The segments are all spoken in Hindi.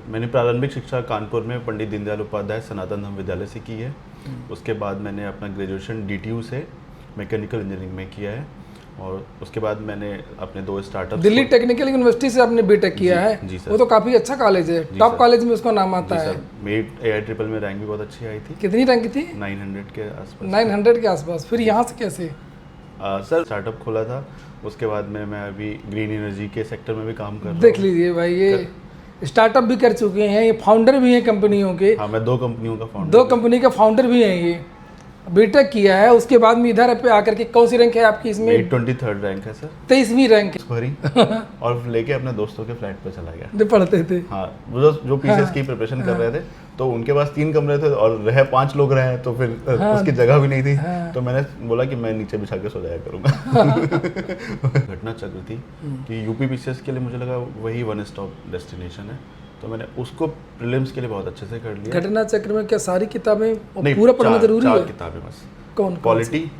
मैंने प्रारंभिक शिक्षा कानपुर में पंडित दीनदयाल उपाध्याय सनातन धर्म विद्यालय से की है। उसके बाद मैंने अपना ग्रेजुएशन DTU से मैकेनिकल इंजीनियरिंग में किया है और उसके बाद मैंने अपने 2 स्टार्टअप दिल्ली टेक्निकल यूनिवर्सिटी से आपने बीटेक किया है। जी सर। वो तो काफ़ी अच्छा कॉलेज है, टॉप कॉलेज में उसका नाम आता है। मेरी AI ट्रिपल में रैंक भी बहुत अच्छी आई थी। कितनी रैंक थी? 900 के आसपास। 900 के आसपास। फिर यहाँ से कैसे? सर स्टार्टअप खोला था, उसके बाद में मैं अभी ग्रीन एनर्जी के सेक्टर में भी काम कर रहा हूँ। देख लीजिए भाई, ये स्टार्टअप भी कर चुके हैं, ये फाउंडर भी हैं कंपनियों के। हाँ, मैं 2 कंपनियों का फाउंडर, 2 कंपनी का फाउंडर भी हैं। ये बीटेक किया है, उसके बाद में इधर पे आकर के कौन सी रैंक है आपकी इसमें? 23rd रैंक है सर। 23वीं रैंक भरी और लेके अपने दोस्तों के फ्लैट पे चला गया। जो पढ़ते थे। हाँ, जो PCS की प्रिपरेशन कर रहे थे, तो उनके पास 3 कमरे थे और 5 लोग रहे, तो फिर उसकी जगह भी नहीं थी। तो मैंने बोला कि मैं नीचे बिछा के सो जाया करूँगा। घटना चक्र थी कि UP PCS के लिए मुझे लगा वही 1 स्टॉप डेस्टिनेशन है, तो मैंने उसको प्रीलिम्स के लिए बहुत अच्छे से कर लिया। घटना चक्र में क्या सारी किताबें नहीं, पूरा पढ़ना जरूरी है? 4 किताबें बस। कौन? पॉलिटी।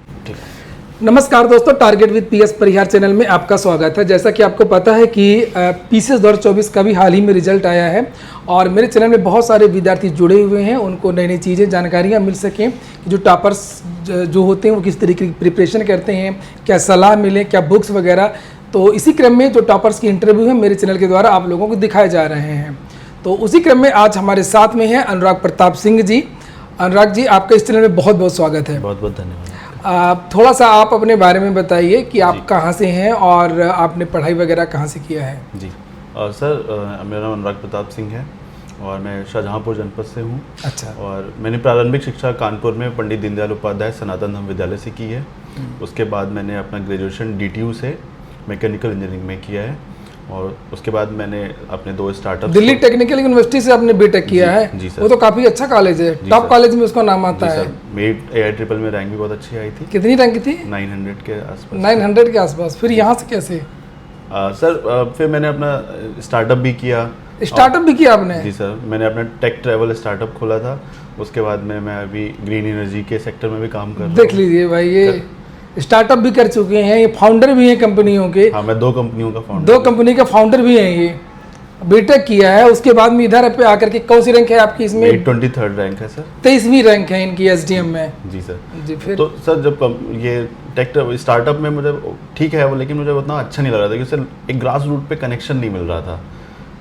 नमस्कार दोस्तों, target with PS Parihar channel में आपका स्वागत है। जैसा कि आपको पता है कि PCS 2024 का भी हाल ही में रिजल्ट आया है और मेरे चैनल में बहुत सारे विद्यार्थी जुड़े हुए हैं, उनको नई नई चीज़ें जानकारियाँ मिल सकें कि जो टॉपर्स जो होते हैं वो किस तरीके की प्रिपरेशन करते हैं, क्या सलाह मिले, क्या बुक्स वगैरह। तो इसी क्रम में जो टॉपर्स की इंटरव्यू है मेरे चैनल के द्वारा आप लोगों को दिखाए जा रहे हैं। तो उसी क्रम में आज हमारे साथ में हैं अनुराग प्रताप सिंह जी। अनुराग जी, आपका इस चैनल में बहुत बहुत स्वागत है। बहुत बहुत धन्यवाद। थोड़ा सा आप अपने बारे में बताइए कि आप कहाँ से हैं और आपने पढ़ाई वगैरह कहाँ से किया है? जी सर, मेरा नाम अनुराग प्रताप सिंह है और मैं शाहजहाँपुर जनपद से हूँ। अच्छा। और मैंने प्रारंभिक शिक्षा कानपुर में पंडित दीनदयाल उपाध्याय सनातन धर्म विद्यालय से की है। उसके बाद मैंने अपना ग्रेजुएशन DTU से मैकेनिकल इंजीनियरिंग में किया है और उसके बाद मैंने अपने 2 स्टार्टअप दिल्ली टेक्निकल यूनिवर्सिटी से आपने बीटेक किया है। जी सर। वो तो काफ़ी अच्छा कॉलेज है, टॉप कॉलेज में उसका नाम आता है। मेरी AI ट्रिपल में रैंक भी बहुत अच्छी आई थी। कितनी रैंक थी? 900 के आसपास। 900 के आसपास। फिर यहाँ से कैसे? सर फिर मैंने अपना स्टार्टअप भी किया। स्टार्टअप भी किया आपने? जी सर, मैंने अपना टेक ट्रैवल स्टार्टअप खोला था, उसके बाद में मैं अभी ग्रीन एनर्जी के सेक्टर में भी काम कर रहा हूँ। देख लीजिए भाई, ये स्टार्टअप भी कर चुके हैं, ये फाउंडर भी हैं कंपनियों के। हाँ, मैं 2 कंपनियों का फाउंडर, 2 कंपनी का फाउंडर भी हैं। ये बीटेक किया है, उसके बाद में इधर पे आकर के कौन सी रैंक है आपकी इसमें? 23rd रैंक है सर। 23वीं रैंक है इनकी SDM में। जी सर। जी। फिर तो सर जब ये टेक स्टार्टअप में मुझे ठीक है वो, लेकिन मुझे उतना अच्छा नहीं लग रहा था क्योंकि उससे एक ग्रास रूट पे कनेक्शन नहीं मिल रहा था।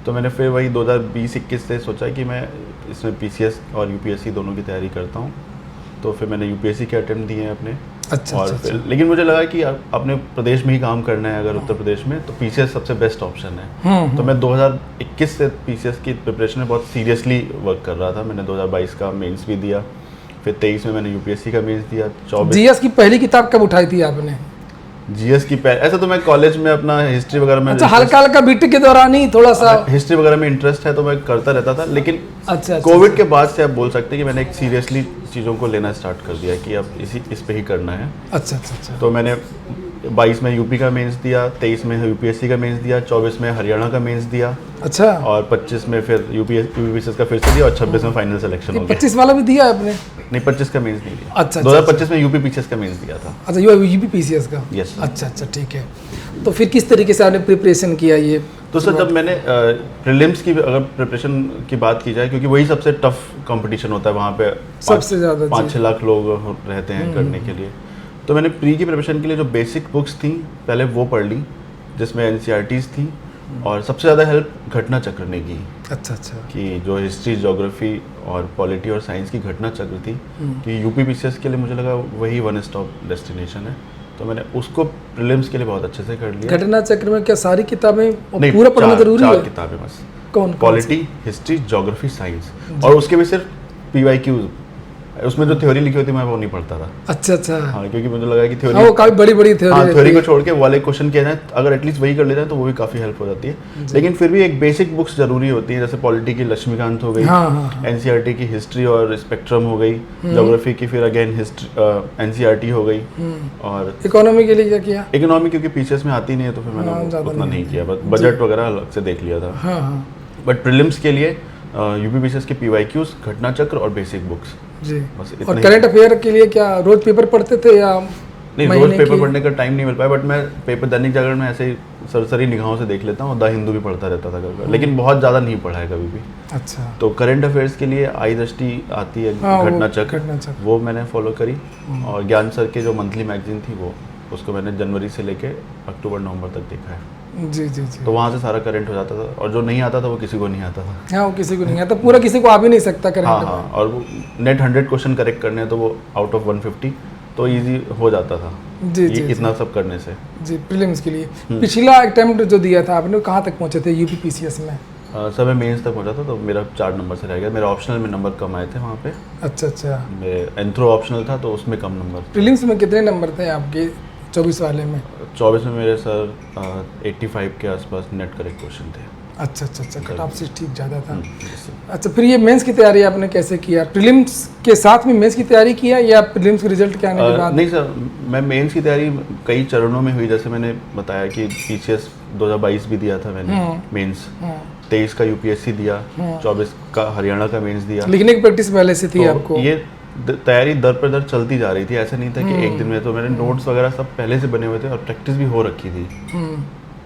तो मैंने फिर वही 2020-21 से सोचा कि मैं इसमें PCS और UPSC दोनों की तैयारी करता हूँ। तो फिर मैंने UPSC के अटेम्प्ट दिए हैं अपने। अच्छा। और फिर लेकिन मुझे लगा कि अपने प्रदेश में ही काम करना है, अगर उत्तर प्रदेश में, तो PCS सबसे बेस्ट ऑप्शन है। तो मैं 2021 से PCS की प्रिपरेशन में बहुत सीरियसली वर्क कर रहा था। मैंने 2022 का मेंस भी दिया, फिर 23 में मैंने UPSC का मेंस दिया। 24 GS की पहली किताब कब उठाई थी आपने? GS की ऐसा तो मैं कॉलेज में अपना हिस्ट्री वगैरह में, अच्छा, हल्का हल्का बीटेक के दौरान ही थोड़ा सा हिस्ट्री वगैरह में इंटरेस्ट है तो मैं करता रहता था। लेकिन अच्छा, कोविड के बाद से आप बोल सकते हैं कि मैंने एक सीरियसली चीज़ों को लेना स्टार्ट कर दिया कि अब इस पे ही करना है। अच्छा। तो मैंने 22 में UP का मेंस दिया, 23 में UPSC का मेंस दिया, 24 में हरियाणा का मेंस दिया। अच्छा। और 25 में फिर UP PCS का फिर से दिया और 26 में फाइनल सिलेक्शन हो गया। 25 वाला भी दिया आपने? नहीं, 25 का मेंस नहीं दिया। अच्छा। 2025 में UP PCS का मेंस दिया था। अच्छा, UP PCS का। यस। अच्छा, ठीक है। तो फिर किस तरीके से आपने प्रिपरेशन किया ये? तो सर जब मैंने प्रीलिम्स की अगर प्रिपरेशन की बात की जाए, क्योंकि वही सबसे टफ कंपटीशन होता है, वहाँ पे सबसे ज़्यादा 5-6 लाख लोग रहते हैं करने के लिए। तो मैंने प्री की प्रिपरेशन के लिए जो बेसिक बुक्स थी पहले वो पढ़ ली, जिसमें NCERTs थी और सबसे ज़्यादा हेल्प घटना चक्र ने की। अच्छा। कि जो हिस्ट्री, ज्योग्राफी और पॉलिटी और साइंस की घटना चक्र थी, कि UP PCS के लिए मुझे लगा वही 1 स्टॉप डेस्टिनेशन है, तो मैंने उसको प्रीलिम्स के लिए बहुत अच्छे से कर लिया। घटना चक्र में क्या सारी किताबें नहीं, पूरा पढ़ना जरूरी है? 4 किताबें बस। कौन? पॉलिटी, हिस्ट्री, ज्योग्राफी, साइंस, और उसके भी सिर्फ PYQ, उसमें जो थ्योरी लिखी होती मैं वो नहीं पढ़ता था। अच्छा। हाँ, क्योंकि मुझे लगा कि थ्योरी, हाँ, वो काफी बड़ी थ्योरी। हाँ, थ्योरी को छोड़ के वाले क्वेश्चन किया जाए, अगर एटलीस्ट वही कर लेते हैं तो वो भी काफ़ी हेल्प हो जाती है। लेकिन फिर भी एक बेसिक बुक्स जरूरी होती है, जैसे पॉलिटी की लक्ष्मीकांत हो गई। हाँ। NCERT की हिस्ट्री और स्पेक्ट्रम हो गई। ज्योग्राफी की फिर अगेन NCERT हो गई। और इकोनॉमी के लिए क्या किया? इकोनॉमी क्योंकि PCS में आती नहीं है तो फिर मैंने उतना नहीं किया, बस बजट वगैरह अलग से देख लिया था। हाँ। बट प्रीलिम्स के लिए UP PCS के PYQs, घटना चक्र और बेसिक बुक्स जी। बस। और करंट अफेयर के लिए क्या रोज पेपर पढ़ते थे या नहीं? रोज पेपर पढ़ने का टाइम नहीं मिल पाया, बट मैं पेपर दैनिक जागरण में ऐसे ही सरसरी निगाहों से देख लेता हूँ, द हिंदू भी पढ़ता रहता था कभी, लेकिन बहुत ज़्यादा नहीं पढ़ा है कभी भी। अच्छा। तो करंट अफेयर्स के लिए आई दृष्टि आती है, घटना चक्र, वो मैंने फॉलो करी, और ज्ञान सर के जो मंथली मैगजीन थी वो, उसको मैंने जनवरी से लेके अक्टूबर नवंबर तक देखा है। जी जी जी। तो वहाँ से सारा करंट हो जाता था, और जो नहीं आता था वो किसी को नहीं आता था। हाँ, वो किसी को नहीं आता, पूरा किसी को आ भी नहीं सकता करंट। हाँ, और वो नेट 100 क्वेश्चन करेक्ट करने हैं तो वो आउट ऑफ 150 तो इजी हो जाता था। जी जी, इतना सब करने से। जी, प्रीलिम्स के लिए पिछला अटेम्प्ट जो दिया था आपने, कहाँ तक पहुँचे थे यूपी पीसीएस में? सर मैं मेंस तक पहुंचा था, तो मेरा 4 नंबर से रह गया। मेरा ऑप्शनल में नंबर कम आए थे वहाँ पे। अच्छा अच्छा। मेरे एंथ्रो ऑप्शनल था तो उसमें कम नंबर। प्रीलिम्स में कितने नंबर थे आपके 24 वाले में? 24 में मेरे सर 85 के आसपास नेट करेक्ट क्वेश्चन थे। अच्छा अच्छा अच्छा, कट ऑफ से ठीक ज़्यादा था। yes, अच्छा, फिर ये मेंस की तैयारी आपने कैसे किया? प्रीलिम्स के साथ में मेंस की तैयारी किया या प्रीलिम्स के रिजल्ट के आने के बाद? नहीं सर, मैं मेंस की तैयारी कई चरणों में हुई। जैसे मैंने बताया कि पीसीएस 2022 भी दिया था मैंने मेंस, 23 का यूपीएससी दिया, 24 का हरियाणा का मेंस दिया। लिखने की प्रैक्टिस पहले से थी तो आपको? ये तैयारी दर पर दर चलती जा रही थी, ऐसा नहीं था कि एक दिन में। तो मेरे नोट्स वगैरह सब पहले से बने हुए थे और प्रैक्टिस भी हो रखी थी।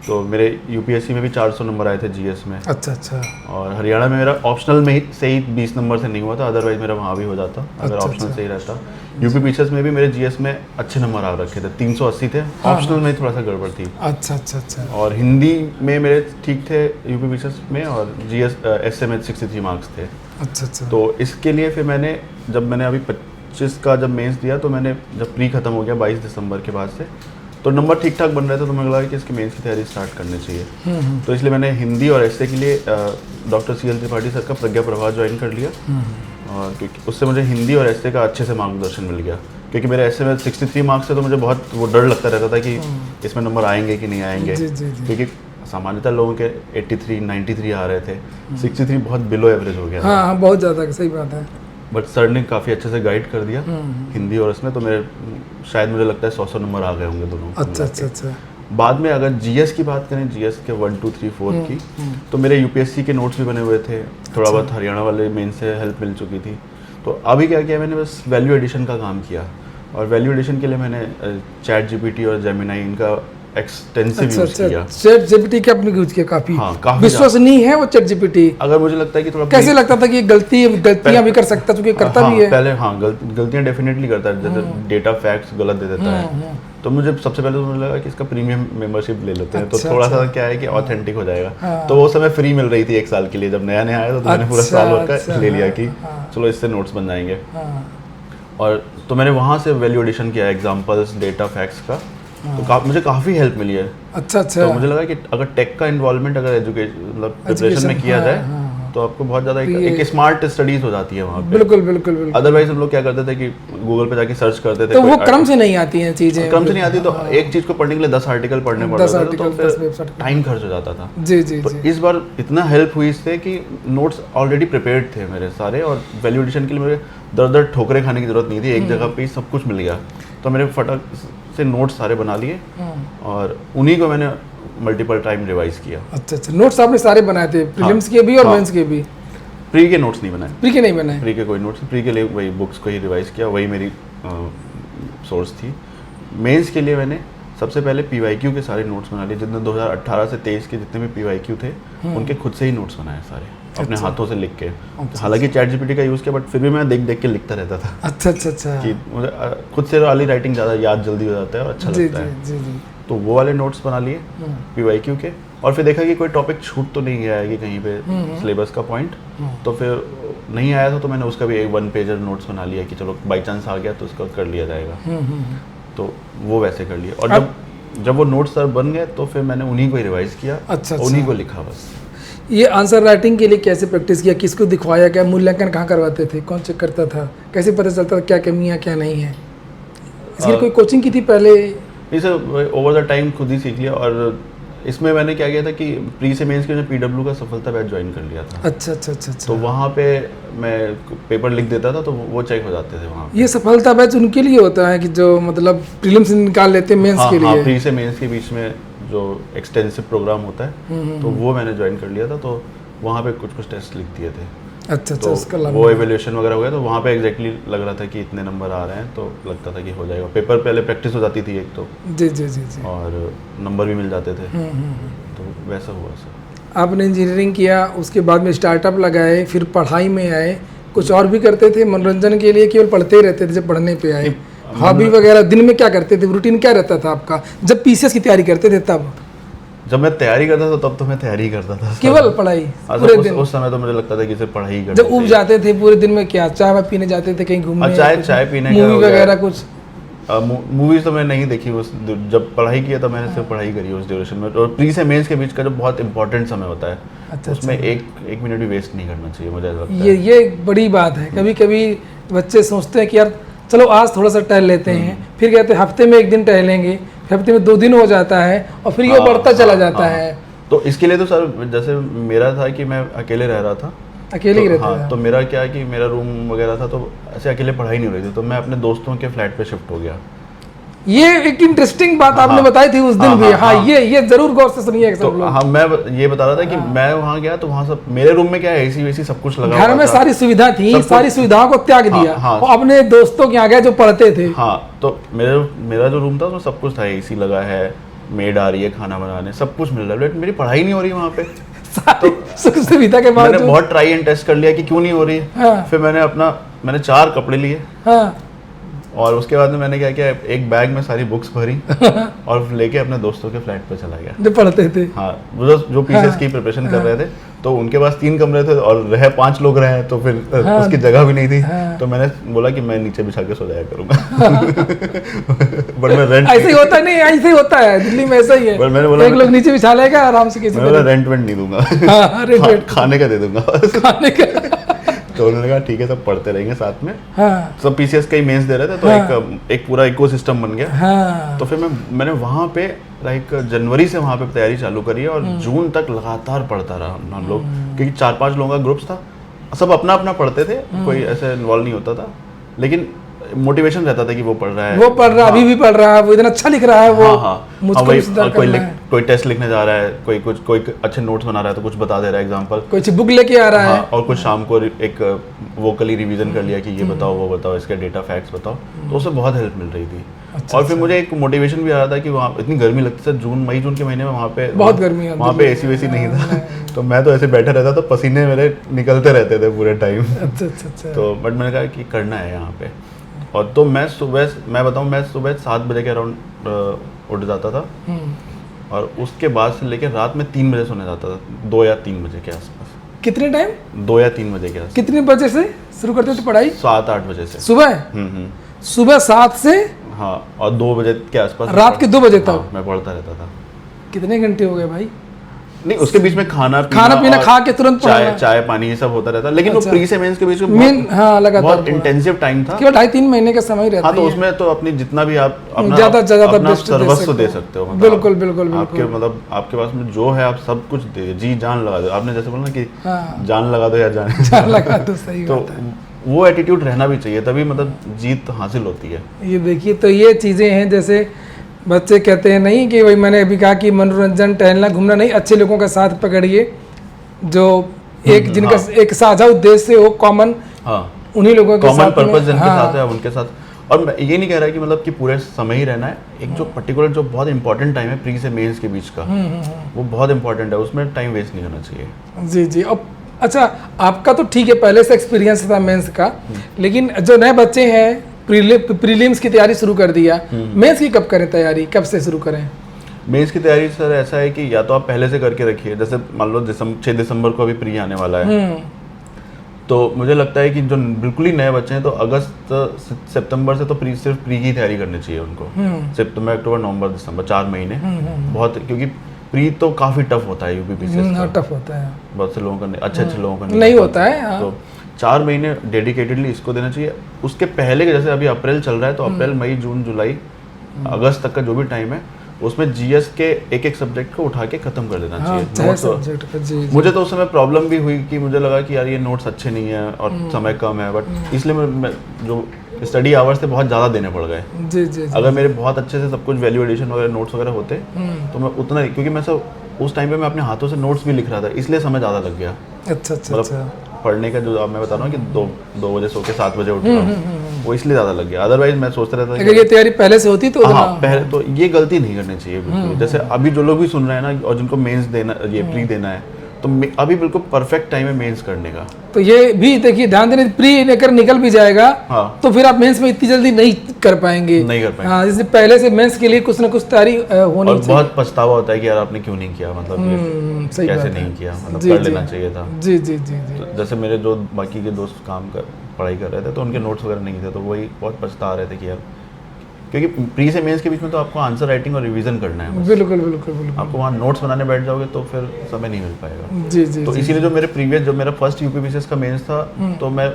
तो मेरे यूपीएससी में भी 400 नंबर आए थे जीएस में। अच्छा अच्छा। और हरियाणा में मेरा ऑप्शनल में ही से ही 20 नंबर से नहीं हुआ था, अदरवाइज मेरा वहाँ भी हो जाता अगर ऑप्शनल से ही रहता। यूपी पीसीएस में भी मेरे जीएस में अच्छे नंबर आ रखे थे, 380 थे। ऑप्शनल में थोड़ा सा गड़बड़ थी। अच्छा अच्छा अच्छा। और हिंदी में मेरे ठीक थे यूपी पीसीएस में, और जीएस एसए में 63 मार्क्स थे। अच्छा अच्छा। तो इसके लिए फिर मैंने, जब मैंने अभी 25 का जब मेंस दिया, तो मैंने जब प्री खत्म हो गया 22 दिसंबर के बाद से, तो नंबर ठीक ठाक बन रहे थे, तो मुझे लगा कि इसकी मेंस की तैयारी स्टार्ट करनी चाहिए। तो इसलिए मैंने हिंदी और एसए के लिए डॉक्टर CL त्रिपाठी सर का प्रज्ञा प्रवाह ज्वाइन कर लिया। और क्योंकि उससे मुझे हिंदी और एसए का अच्छे से मार्गदर्शन मिल गया, क्योंकि मेरे एसए में 63 मार्क्स थे, तो मुझे बहुत वो डर लगता रहता था कि इसमें नंबर आएंगे कि नहीं आएंगे। क्योंकि सामान्यतः लोगों के 83, 93 आ रहे थे, 63 बहुत बिलो एवरेज हो गया। हाँ, बहुत ज़्यादा, सही बात है। बट सर ने काफ़ी अच्छे से गाइड कर दिया हिंदी और इसमें, तो मेरे शायद मुझे लगता है 100 नंबर आ गए होंगे दोनों। अच्छा अच्छा अच्छा। बाद में अगर जीएस की बात करें, जीएस के 1, 2, 3, 4 की, तो मेरे यूपीएससी के नोट्स भी बने हुए थे। थोड़ा बहुत हरियाणा वाले मेन से हेल्प मिल चुकी थी। तो अभी क्या किया मैंने, बस वैल्यू एडिशन का काम किया। और वैल्यू एडिशन के लिए मैंने चैट जीपीटी और जेमिनाई इनका एक्सटेंसिव यूज किया। चैट जीपीटी का आपने यूज किया काफी? हाँ, काफी विश्वसनीय है वो चैट जीपीटी? अगर मुझे लगता है कि थोड़ा कैसे लगता था कि गलतियां भी कर सकता, क्योंकि करता भी है पहले। हाँ, गलतियां डेफिनेटली करता है, जैसे डेटा फैक्ट्स गलत दे देता है। तो मुझे सबसे पहले तो मुझे लगा कि इसका प्रीमियम मेंबरशिप ले लेते हैं, तो थोड़ा सा क्या है कि ऑथेंटिक हो जाएगा। तो वो समय फ्री मिल रही थी 1 साल के लिए, जब नया नया आया तो मैंने पूरा साल भर का ले लिया कि चलो इससे नोट्स बन जाएंगे। और तो मैंने वहाँ से वैल्यू एडिशन किया, एग्जाम्पल्स, डेटा फैक्ट्स का। तो मुझे काफ़ी हेल्प मिली है। अच्छा अच्छा। तो मुझे लगा कि अगर टेक का इन्वॉल्वमेंट अगर एजुकेशन मतलब प्रिपरेशन में किया जाए, तो आपको बहुत ज़्यादा एक स्मार्ट स्टडीज हो जाती है वहाँ पे। बिल्कुल बिल्कुल बिल्कुल। अदरवाइज हम लोग क्या करते थे कि गूगल पे जाके सर्च करते थे, तो वो क्रम से नहीं आती हैं चीज़ें। क्रम से नहीं आती, तो एक चीज़ को पढ़ने के लिए 10 आर्टिकल पढ़ने पड़ते थे, तो फिर टाइम खर्च हो जाता था। जी जी। तो इस बार इतना हेल्प हुई इससे कि नोट्स ऑलरेडी प्रिपेयर्ड थे मेरे सारे, और वैल्यू एडिशन के लिए मुझे दर ठोकरे खाने की जरूरत नहीं थी, एक जगह पे सब कुछ मिल गया। तो मैंने फटाक से नोट्स सारे बना लिए, और उन्हीं को मैंने मल्टीपल टाइम रिवाइज किया। अच्छा अच्छा। नोट्स आपने सारे बनाए थे, प्रीलिम्स के भी और मेंस के भी? प्री के नोट्स नहीं बनाए। प्री के नहीं बनाए? प्री के कोई नोट्स, प्री के लिए वही बुक्स को ही रिवाइज किया, वही मेरी सोर्स थी। मेंस के लिए मैंने सबसे पहले पीवाईक्यू के सारे नोट्स बना लिए, जितने 2018 से 23 के जितने भी पीवाईक्यू थे, उनके खुद से ही नोट्स बनाए सारे, अपने हाथों से लिख के। हालांकि चैट जीपीटी का यूज़ किया, बट फिर भी मैं देख देख के लिखता रहता था। अच्छा अच्छा अच्छा। कि मुझे खुद से वाली राइटिंग ज़्यादा याद जल्दी हो जाता है और अच्छा लगता है। जी जी। तो वो वाले नोट्स बना लिए पीवाईक्यू के, और फिर देखा कि कोई टॉपिक छूट तो नहीं गया है कि कहीं पे सिलेबस का पॉइंट, तो फिर नहीं आया था, तो मैंने उसका भी एक 1 पेजर नोट्स बना लिया कि चलो बाई चांस आ गया तो उसका कर लिया जाएगा। तो वो वैसे कर लिया, और जब वो नोट्स सर बन गए तो फिर मैंने उन्हीं को ही रिवाइज किया। अच्छा। उन्हीं को लिखा बस। ये आंसर राइटिंग के लिए कैसे प्रैक्टिस किया, किसको दिखवाया, क्या मूल्यांकन कहाँ करवाते थे, कौन चेक करता था, कैसे पता चलता था क्या कमियाँ क्या नहीं है? इसकी कोई कोचिंग की थी पहले? नहीं सर, ओवर द टाइम खुद ही सीख लिया। और इसमें मैंने क्या किया था कि प्री से मेंस के मैंने पीडब्ल्यू का सफलता बैच ज्वाइन कर लिया था। अच्छा अच्छा अच्छा। तो वहाँ पे मैं पेपर लिख देता था, तो वो चेक हो जाते थे वहाँ। ये सफलता बैच उनके लिए होता है कि जो मतलब प्रीलिम्स निकाल लेते हैं मेंस के लिए? हाँ, प्री से मेंस के बीच में जो एक्सटेंसिव प्रोग्राम होता है, तो वो मैंने ज्वाइन कर लिया था। तो वहाँ पे कुछ टेस्ट लिख दिए थे। अच्छा तो उसका लंबा। वो एवेल्यूएशन वगैरह हो गया, तो वहाँ पे एग्जैक्टली लग रहा था कि इतने नंबर आ रहे हैं, तो लगता था कि हो जाएगा। पेपर पहले प्रैक्टिस हो जाती थी एक तो, जी जी जी जी। और नंबर भी मिल जाते थे, तो वैसा हुआ सर। आपने इंजीनियरिंग किया, उसके बाद में स्टार्टअप लगाए, फिर पढ़ाई में आए, कुछ और भी करते थे मनोरंजन के लिए, केवल पढ़ते ही रहते थे जब पढ़ने पे आए? हॉबी वगैरह दिन में क्या करते थे, रूटीन क्या रहता था आपका जब पीसीएस की तैयारी करते थे तब? जब मैं तैयारी करता था तब तो मैं तैयारी ही करता था केवल पढ़ाई पूरे दिन? उस समय तो मुझे लगता था कि सिर्फ पढ़ाई ही करनी जब उब जाते थे पूरे दिन में क्या चाय पीने जाते थे, कहीं घूमने? चाय पीने, मूवी वगैरह कुछ? मूवीज तो मैं नहीं देखी उस, जब पढ़ाई किया तो मैंने सिर्फ पढ़ाई करी उस ड्यूरेशन में। और प्री से मेंस के बीच का जो बहुत इंपॉर्टेंट समय होता है, अच्छा, उसमें एक मिनट भी वेस्ट नहीं करना चाहिए, मुझे लगता है। ये एक बड़ी बात है। कभी कभी बच्चे सोचते हैं कि यार चलो आज थोड़ा सा टहल लेते हैं, फिर कहते हैं हफ्ते में एक दिन टहलेंगे, हफ्ते में 2 दिन हो जाता है, और फिर ये बढ़ता चला जाता है। तो इसके लिए तो सर जैसे मेरा था कि मैं अकेले रह रहा था, अकेले ही रहते थे? तो मेरा क्या है कि मेरा रूम वगैरह था, तो ऐसे अकेले पढ़ाई नहीं हो रही थी, तो मैं अपने दोस्तों के फ्लैट पे शिफ्ट हो गया। ये एक इंटरेस्टिंग बात आपने बताई थी उस दिन भी। ये जरूर गौर से सुनिए सब लोग। हाँ, मैं ये बता रहा था कि मैं वहाँ गया तो वहाँ सब मेरे रूम में क्या है, एसी वेसी सब कुछ लगा हुआ था, घर में सारी सुविधा थी, सारी सुविधाओं को त्याग दिया और अपने दोस्तों के यहाँ गए जो पढ़ते थे। हाँ, तो मेरा जो रूम था उसमें सब कुछ था, एसी लगा है, मेड आ रही है खाना बनाने, सब कुछ मिल रहा है, लेकिन मेरी पढ़ाई नहीं हो रही वहाँ पे। तो सुविधा के बाद मैंने बहुत ट्राई एंड टेस्ट कर लिया कि क्यों नहीं हो रही है। फिर मैंने 4 कपड़े लिए, और उसके बाद में मैंने क्या किया, एक बैग में सारी बुक्स भरी और लेके अपने दोस्तों के फ्लैट पे चला गया जो पढ़ते थे। हाँ, जो पीसीएस की प्रिपरेशन कर रहे थे, तो उनके पास 3 कमरे थे और 5 लोग रहे, तो फिर उसकी जगह भी नहीं थी, तो मैंने बोला कि मैं नीचे बिछा के सो जाया करूंगा। बट मैं रेंट ऐसे ही होता नहीं, ऐसे ही होता है दिल्ली में, ऐसा ही है। मैंने बोला एक लोग नीचे बिछा लेगा आराम से, किसी को रेंट वेंट नहीं दूंगा, खाने का दे दूंगा खाने का। तो उन्होंने कहा ठीक है, सब पढ़ते रहेंगे साथ में। हाँ। सब पीसीएस का ही मेंस दे रहे थे, तो एक पूरा इकोसिस्टम बन गया। हाँ। तो फिर मैंने वहाँ पे जनवरी से वहाँ पे तैयारी चालू करी है, और जून तक लगातार पढ़ता रहा हम लोग, क्योंकि 4-5 लोगों का ग्रुप्स था, सब अपना अपना पढ़ते थे, कोई ऐसे इन्वॉल्व नहीं होता था, लेकिन मोटिवेशन रहता था कि वो पढ़ रहा है, अभी भी पढ़ रहा है, वो इतना अच्छा लिख रहा है, वो कोई टेस्ट लिखने जा रहा है, कोई अच्छे नोट्स बना रहा है तो कुछ बता दे रहा है, एग्जांपल कोई बुक लेके आ रहा है, और कुछ शाम को एक वोकली रिवीजन कर लिया कि ये बताओ वो बताओ, इसके डेटा फैक्ट्स बताओ, तो उससे बहुत हेल्प मिल रही थी। और फिर मुझे एक मोटिवेशन भी आ रहा था कि वहाँ इतनी गर्मी लगती थी, मई जून के महीने में वहाँ पे बहुत गर्मी है, वहाँ पे एसी वेसी नहीं था, तो मैं तो ऐसे बैठा रहता, तो पसीने मेरे निकलते रहते थे पूरे टाइम। अच्छा। तो बट मैंने कहा कि करना है यहाँ पे, और तो मैं सुबह 7 बजे के अराउंड उठ जाता था, और उसके बाद से लेकर रात में 3 बजे सोने जाता था, 2 या 3 बजे के आसपास। कितने टाइम? 2 या 3 बजे के आसपास। कितने बजे से शुरू करते थे पढ़ाई? 7-8 बजे से सुबह। सुबह 7 से हाँ, और 2 बजे के आसपास, रात के 2 बजे तक मैं पढ़ता रहता था। कितने घंटे हो गए भाई? नहीं, उसके बीच में खाना पीना खा के तुरंत चाय पानी ये सब होता रहता, लेकिन वो प्री से मेंस के बीच में बहुत इंटेंसिव टाइम था, केवल 2.5-3 महीने का समय रहता है। हाँ, तो उसमें तो अपनी जितना भी आप ज्यादा सर्वस्व दे सकते हो, बिल्कुल बिल्कुल। आपके मतलब आपके पास में जो है, आप सब कुछ दे, जी जान लगा दो। आपने जैसे बोला ना कि जान लगा दो या जान लगा दो, सही तो वो एटीट्यूड रहना भी चाहिए, तभी मतलब जीत हासिल होती है। ये देखिए, तो ये चीजें हैं, जैसे बच्चे कहते हैं नहीं कि भाई मैंने अभी कहा कि मनोरंजन टहलना घूमना नहीं, अच्छे लोगों का साथ पकड़िए, जो एक जिनका एक साझा उद्देश्य हो, कॉमन, उन्हीं लोगों के साथ, पर्पस जिनके साथ है उनके साथ। और मैं ये नहीं कह रहा कि मतलब कि पूरे समय ही रहना है, एक जो पर्टिकुलर जो बहुत इंपॉर्टेंट टाइम है प्री से मेंस के बीच का, वो बहुत इंपॉर्टेंट है, उसमें टाइम वेस्ट नहीं करना चाहिए। जी। अब अच्छा, आपका तो ठीक है, पहले से एक्सपीरियंस था मेंस का, लेकिन जो नए बच्चे हैं प्रीलिम्स की तैयारी शुरू कर दिया, मेंस की कब करें तैयारी, कब से शुरू करें? मेंस की तैयारी सर ऐसा है कि या तो आप पहले से करके रखिए, जैसे मान लो 6 दिसंबर को अभी प्री आने वाला है, तो मुझे लगता है कि जो बिल्कुल ही नए बच्चे हैं, तो अगस्त सितंबर से तो सिर्फ प्री की तैयारी करनी चाहिए उनको। सितंबर, अक्टूबर, नवंबर, दिसंबर 4 महीने बहुत, क्योंकि प्री तो काफी टफ होता है यूपीपीसीएस का, टफ होता है, बहुत से लोगों का अच्छे लोगों का नहीं होता है, तो 4 महीने डेडिकेटेडली इसको देना चाहिए। उसके पहले के जैसे अभी अप्रैल चल रहा है, तो अप्रैल, मई, जून, जुलाई, अगस्त तक का जो भी टाइम है, उसमें जीएस के एक सब्जेक्ट को उठा के खत्म कर देना चाहिए। मुझे तो उस समय प्रॉब्लम भी हुई कि मुझे लगा कि यार ये नोट्स अच्छे नहीं है और समय कम है, बट इसलिए मैं जो स्टडी आवर्स थे बहुत ज़्यादा देने पड़ गए। जी। अगर मेरे बहुत अच्छे से सब कुछ वैल्यू एडिशन वगैरह नोट्स वगैरह होते, तो मैं उतना, क्योंकि मैं सब उस टाइम पे मैं अपने हाथों से नोट्स भी लिख रहा था, इसलिए समय ज़्यादा लग गया। अच्छा। पढ़ने का जो अब मैं बता रहा हूँ कि 2 बजे सो के 7 बजे उठ रहा हूँ, वो इसलिए ज़्यादा लग गया। अदरवाइज मैं सोचता रहता था अगर ये तैयारी पहले से होती तो हाँ, पहले तो ये गलती नहीं करनी चाहिए बिल्कुल। जैसे अभी जो लोग भी सुन रहे हैं ना और जिनको मेंस देना, ये प्री देना है, तो अभी बिल्कुल परफेक्ट टाइम है मेंस करने का। तो ये भी देखिए ध्यान देने, प्री लेकर निकल भी जाएगा हाँ, तो फिर आप मेंस में इतनी जल्दी नहीं कर पाएंगे। नहीं कर पाएंगे। हाँ, इसलिए पहले से मेंस के लिए कुछ ना कुछ तैयारी होनी और चाहिए। बहुत पछतावा होता है कि यार आपने क्यों नहीं किया, मतलब ये सही बात कैसे है। नहीं किया, मतलब जी, कर जी। लेना चाहिए था। जी जी जी जी। तो जैसे मेरे जो बाकी के दोस्त पढ़ाई कर रहे थे तो उनके नोट्स वगैरह नहीं थे, तो वही बहुत पछता रहे थे कि यार, क्योंकि प्री से मेंस के बीच में तो आपको आंसर राइटिंग और रिवीजन करना है बस। बिल्कुल बिल्कुल बिल्कुल। आपको वहाँ नोट्स बनाने बैठ जाओगे तो फिर समय नहीं मिल पाएगा। जी जी तो जी। इसीलिए जो मेरा फर्स्ट यूपीपीसीएस का मेंस था, तो मैं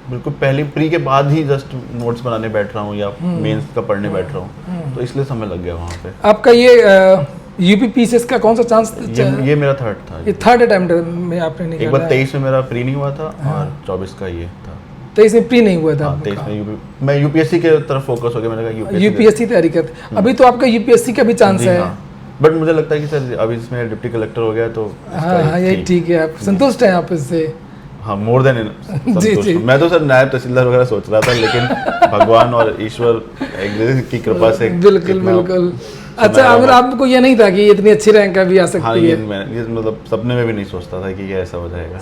बिल्कुल पहली प्री के बाद ही जस्ट नोट्स बनाने बैठ रहा हूँ या मेंस का पढ़ने बैठ रहा हूँ, तो इसलिए समय लग गया वहाँ पे। आपका ये यूपीपीसीएस का कौन सा चांस? ये मेरा थर्ड था। ये थर्ड अटेम्प्ट में आपने एक निकाला बार 23 में मेरा प्री नहीं हुआ था और 24 का ये था। 23 में प्री नहीं हुआ था हाँ, आपका? 23 में मैं यूपीएससी के तरफ फोकस हो गया, मैंने कहा यूपीएससी तैयारी करते, अभी तो आपका यूपीएससी का भी चांस है। बट मुझे लगता है कि सर अभी इसमें डिप्टी कलेक्टर हो गया तो हाँ हाँ, ये ठीक है, आप संतुष्ट हैं आप इससे? हाँ, मोर देन जी, जी। मैं तो सर नायब तहसीलदार वगैरह सोच रहा था, लेकिन भगवान और ईश्वर की कृपा से बिल्कुल इतना बिल्कुल। अच्छा, अगर आपको ये नहीं था कि इतनी अच्छी रैंक भी आ हाँ, सकती ये है? मैं मतलब सपने में भी नहीं सोचता था कि ये ऐसा हो जाएगा।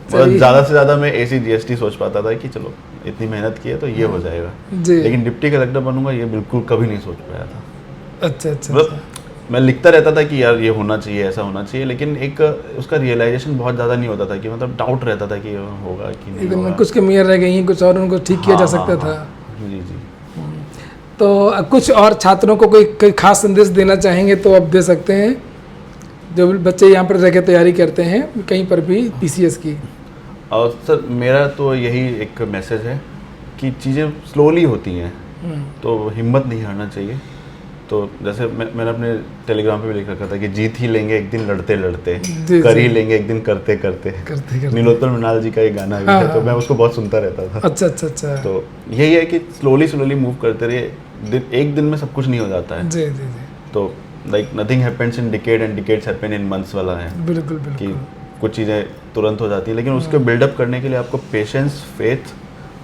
मतलब ज़्यादा से ज़्यादा मैं एसी जीएसटी सोच पाता था कि चलो इतनी मेहनत की है तो ये हो जाएगा, जी। लेकिन डिप्टी कलेक्टर बनूंगा ये बिल्कुल कभी नहीं सोच पाया था। अच्छा अच्छा। मतलब मैं लिखता रहता था कि यार ये होना चाहिए, ऐसा होना चाहिए, लेकिन एक उसका रियलाइजेशन बहुत ज़्यादा नहीं होता था कि मतलब डाउट रहता था कि होगा कि नहीं एकदम होगा। कुछ कमियां रह गई हैं, कुछ और उनको ठीक किया जा सकता था। जी जी। तो कुछ और छात्रों को कोई खास संदेश देना चाहेंगे तो आप दे सकते हैं, जो बच्चे यहाँ पर रह के तैयारी करते हैं कहीं पर भी पीसीएस की। और सर मेरा तो यही एक मैसेज है कि चीज़ें स्लोली होती हैं, तो हिम्मत नहीं हारना चाहिए। तो जैसे मैंने अपने टेलीग्राम पे भी लिख रखा था कि जीत ही लेंगे एक दिन लड़ते लड़ते, जी, कर जी। ही लेंगे एक दिन करते करते। करते करते। नीलोत्पल मृणाल जी का एक गाना भी हाँ, है, तो हाँ। मैं उसको बहुत सुनता रहता था। अच्छा अच्छा अच्छा। तो यही है कि स्लोली स्लोली मूव करते रहिए, एक दिन में सब कुछ नहीं हो जाता है। जी जी जी। तो like nothing happens in decade and decades happen in months वाला है बिल्कुल कि बिल्कुल। कुछ चीज़ें तुरंत हो जाती है, लेकिन उसके बिल्डअप करने के लिए आपको पेशेंस, फेथ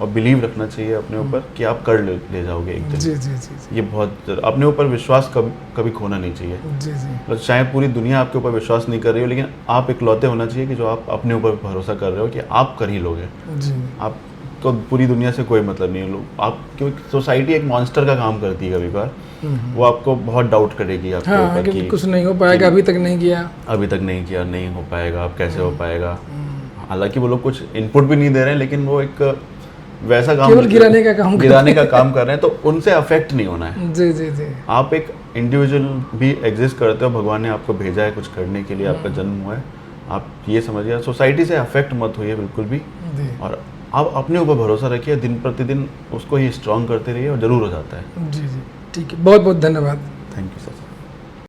और बिलीव रखना चाहिए अपने ऊपर कि आप कर ले जाओगे एक दिन। जी जी जी ये बहुत अपने ऊपर विश्वास कभी खोना नहीं चाहिए। जी जी। मतलब चाहे पूरी दुनिया आपके ऊपर विश्वास नहीं कर रही हो, लेकिन आप इकलौते होना चाहिए कि जो आप अपने ऊपर भरोसा कर रहे हो कि आप कर ही लोगे। जी आपको पूरी दुनिया से कोई मतलब नहीं है। लोग आप, क्योंकि सोसाइटी एक मॉन्स्टर का काम करती है कभी बार, वो आपको बहुत डाउट करेगी आपके हाँ, ऊपर कि कि कुछ नहीं हो पाएगा, अभी तक नहीं किया। अभी तक नहीं किया, नहीं हो पाएगा, अब कैसे हो पाएगा। हालांकि वो लोग कुछ इनपुट भी नहीं दे रहे हैं, लेकिन वो एक वैसा काम, केवल गिराने का काम कर रहे हैं, तो उनसे अफेक्ट नहीं होना है। जी जी जी। आप एक इंडिविजुअल भी एग्जिस्ट करते हो, भगवान ने आपको भेजा है कुछ करने के लिए, आपका जन्म हुआ है, आप ये समझिए। सोसाइटी से अफेक्ट मत होइए बिल्कुल भी, जी और आप अपने ऊपर भरोसा रखिए, दिन प्रतिदिन उसको ही स्ट्रॉन्ग करते रहिए और ज़रूर हो जाता है। जी जी। ठीक है, बहुत बहुत धन्यवाद। Thank you sir.